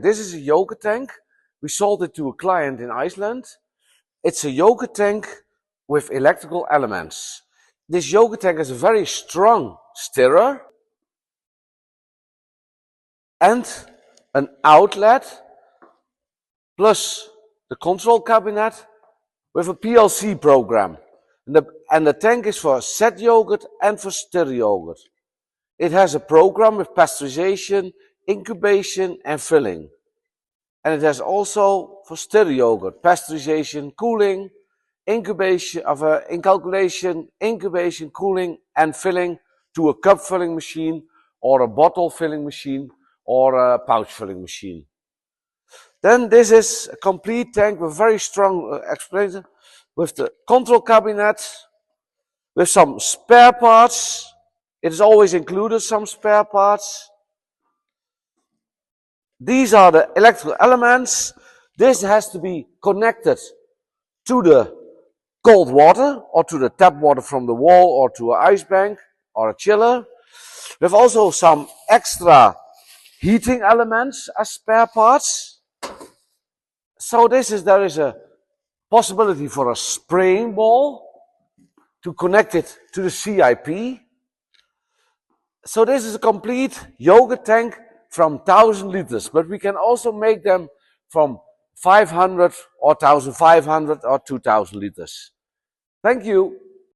This is a yogurt tank. We sold it to a client in Iceland. It's a yogurt tank with electrical elements. This yogurt tank has a very strong stirrer and an outlet plus the control cabinet with a PLC program. And the tank is for set yogurt and for stir yogurt. It has a program with pasteurization, incubation and filling. And it has also for stir yogurt, pasteurization, cooling, incubation, incubation, cooling and filling to a cup filling machine or a bottle filling machine or a pouch filling machine. Then this is a complete tank with very strong expander with the control cabinet, with some spare parts. It is always included some spare parts. These are the electrical elements. This has to be connected to the cold water or to the tap water from the wall or to an ice bank or a chiller. We have also some extra heating elements as spare parts. So there is a possibility for a spraying ball to connect it to the CIP. So this is a complete yogurt tank from 1,000 liters, but we can also make them from 500 or 1,500 or 2,000 liters. Thank you.